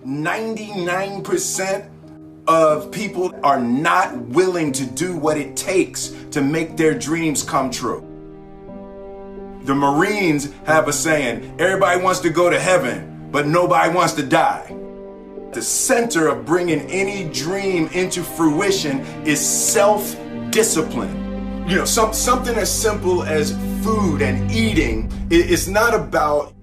99% of people are not willing to do what it takes to make their dreams come true. The Marines have a saying, everybody wants to go to heaven, but nobody wants to die. The center of bringing any dream into fruition is self-discipline. You know, something as simple as food and eating. It's not about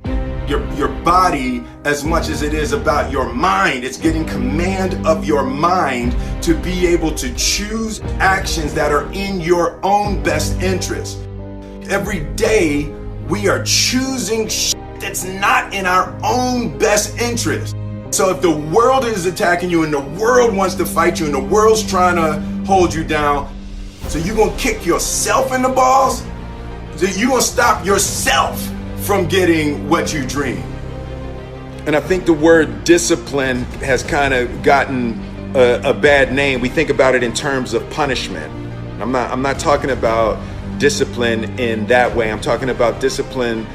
your body as much as it is about your mind. It's getting command of your mind to be able to choose actions that are in your own best interest. Every day we are choosing shit that's not in our own best interest. So if the world is attacking you and the world wants to fight you and the world's trying to hold you down, so you're gonna kick yourself in the balls? So you're gonna stop yourself from getting what you dream. And I think the word discipline has kind of gotten a bad name. We think about it in terms of punishment. I'm not talking about discipline in that way. I'm talking about discipline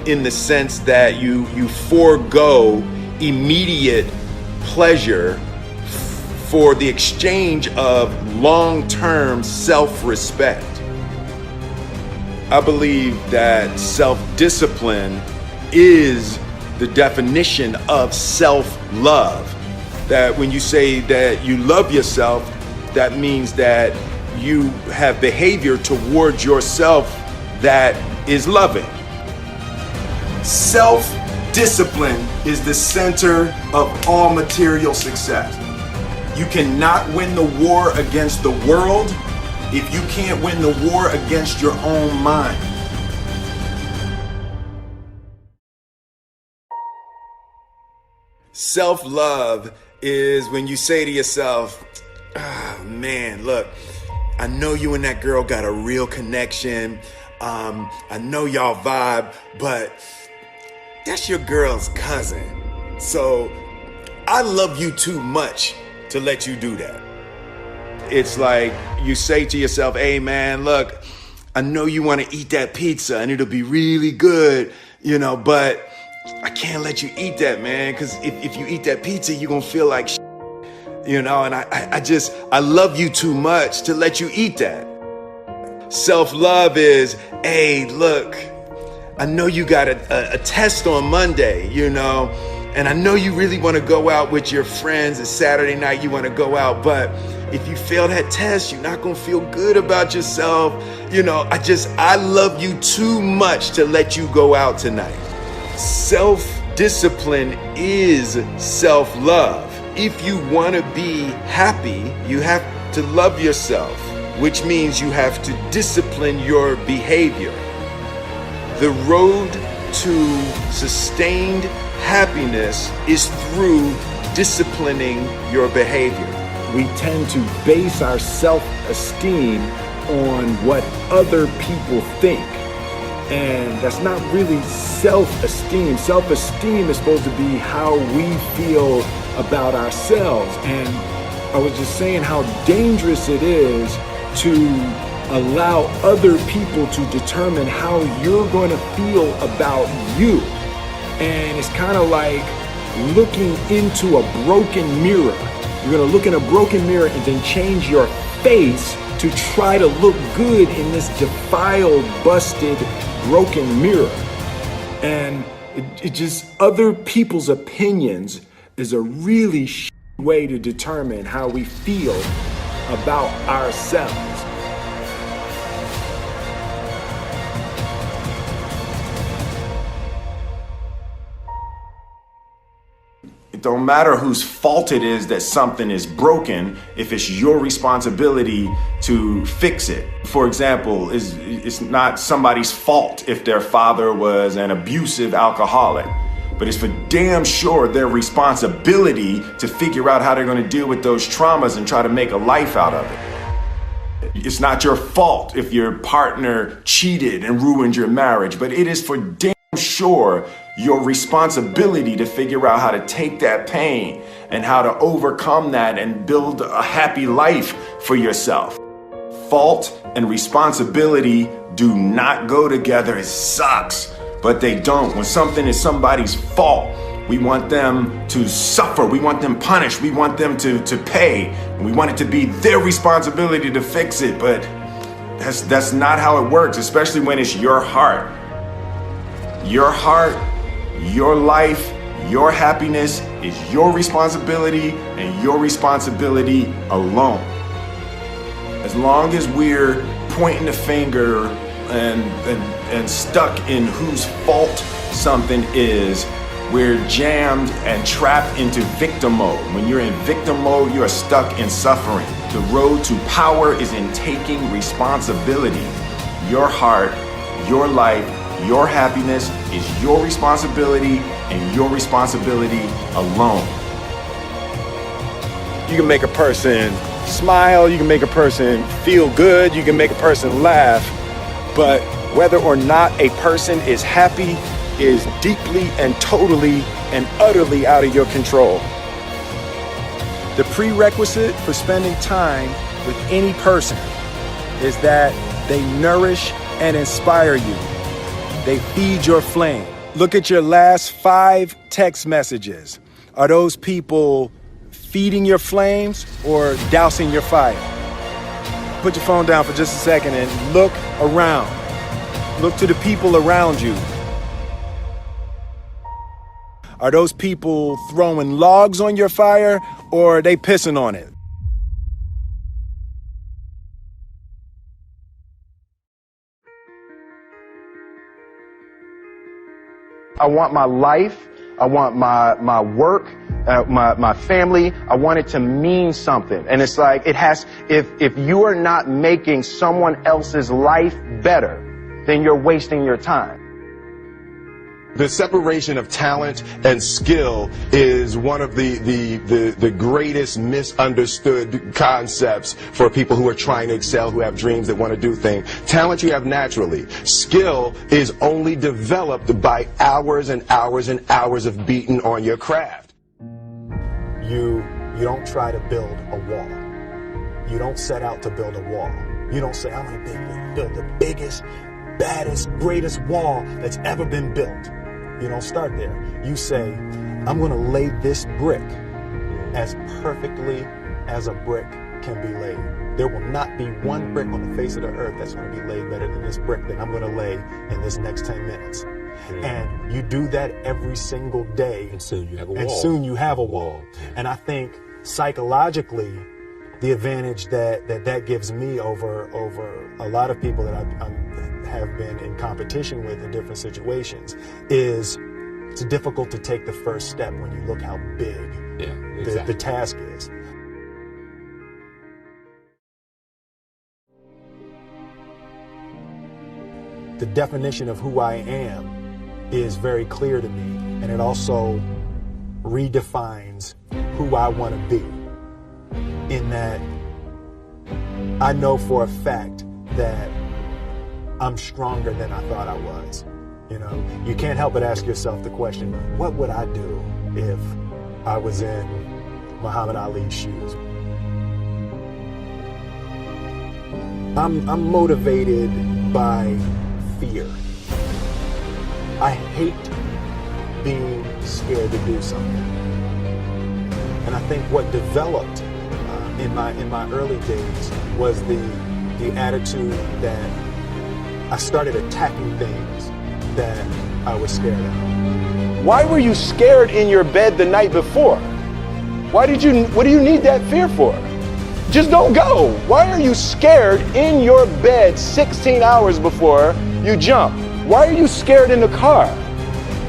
in the sense that you forego immediate pleasure for the exchange of long-term self-respect. I believe that self-discipline is the definition of self-love. That when you say that you love yourself, that means that you have behavior towards yourself that is loving. Self-discipline is the center of all material success. You cannot win the war against the world if you can't win the war against your own mind. Self-love is when you say to yourself, oh, man, look, I know you and that girl got a real connection. I know y'all vibe, but that's your girl's cousin. So I love you too much to let you do that. It's like you say to yourself, hey man, look, I know you want to eat that pizza and it'll be really good, you know, but I can't let you eat that, man, because if you eat that pizza, you're going to feel like shit, you know, and I love you too much to let you eat that. Self-love is, hey, look, I know you got a test on Monday, you know, and I know you really want to go out with your friends. It's Saturday night, you want to go out, but if you fail that test, you're not going to feel good about yourself. You know, I love you too much to let you go out tonight. Self-discipline is self-love. If you want to be happy, you have to love yourself, which means you have to discipline your behavior. The road to sustained happiness is through disciplining your behavior. We tend to base our self-esteem on what other people think. And that's not really self-esteem. Self-esteem is supposed to be how we feel about ourselves. And I was just saying how dangerous it is to allow other people to determine how you're going to feel about you. And it's kind of like looking into a broken mirror. You're going to look in a broken mirror and then change your face to try to look good in this defiled, busted, broken mirror. And it just, other people's opinions is a really way to determine how we feel about ourselves. It don't matter whose fault it is that something is broken if it's your responsibility to fix it. For example, it's not somebody's fault if their father was an abusive alcoholic, but it's for damn sure their responsibility to figure out how they're going to deal with those traumas and try to make a life out of it. It's not your fault if your partner cheated and ruined your marriage, but it is for damn sure your responsibility to figure out how to take that pain and how to overcome that and build a happy life for yourself. Fault and responsibility do not go together. It sucks, but they don't. When something is somebody's fault, We want them to suffer. We want them punished. We want them to pay. We want it to be their responsibility to fix it, but that's not how it works, especially when it's your heart. Your heart, your life, your happiness is your responsibility and your responsibility alone. As long as we're pointing the finger and stuck in whose fault something is, we're jammed and trapped into victim mode. When you're in victim mode, you are stuck in suffering. The road to power is in taking responsibility. Your heart, your life, your happiness is your responsibility and your responsibility alone. You can make a person smile, you can make a person feel good, you can make a person laugh, but whether or not a person is happy is deeply and totally and utterly out of your control. The prerequisite for spending time with any person is that they nourish and inspire you. They feed your flame. Look at your last 5 text messages. Are those people feeding your flames or dousing your fire? Put your phone down for just a second and look around. Look to the people around you. Are those people throwing logs on your fire or are they pissing on it? I want my life, I want my work, my family, I want it to mean something. And it's like, if you are not making someone else's life better, then you're wasting your time. The separation of talent and skill is one of the greatest misunderstood concepts for people who are trying to excel, who have dreams, that want to do things. Talent you have naturally. Skill is only developed by hours and hours and hours of beating on your craft. You don't try to build a wall. You don't set out to build a wall. You don't say, I'm going to build the biggest, baddest, greatest wall that's ever been built. You don't start there. You say, I'm going to lay this brick as perfectly as a brick can be laid. There will not be one brick on the face of the earth that's going to be laid better than this brick that I'm going to lay in this next 10 minutes. And you do that every single day. And soon you have a wall. And soon you have a wall. And I think psychologically, the advantage that gives me over a lot of people that I have been in competition with in different situations is it's difficult to take the first step when you look how big the task is. The definition of who I am is very clear to me, and it also redefines who I want to be, in that I know for a fact that I'm stronger than I thought I was. You know, you can't help but ask yourself the question, what would I do if I was in Muhammad Ali's shoes? I'm motivated by fear. I hate being scared to do something. And I think what developed in my early days was the attitude that I started attacking things that I was scared of. Why were you scared in your bed the night before? What do you need that fear for? Just don't go. Why are you scared in your bed 16 hours before you jump? Why are you scared in the car?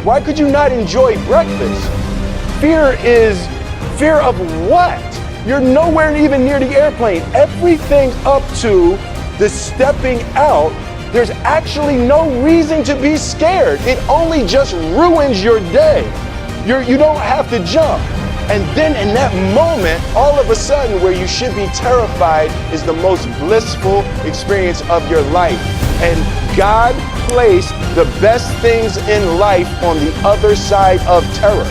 Why could you not enjoy breakfast? Fear of what? You're nowhere even near the airplane. Everything up to the stepping out, there's actually no reason to be scared. It only just ruins your day. You don't have to jump. And then in that moment, all of a sudden, where you should be terrified is the most blissful experience of your life. And God placed the best things in life on the other side of terror.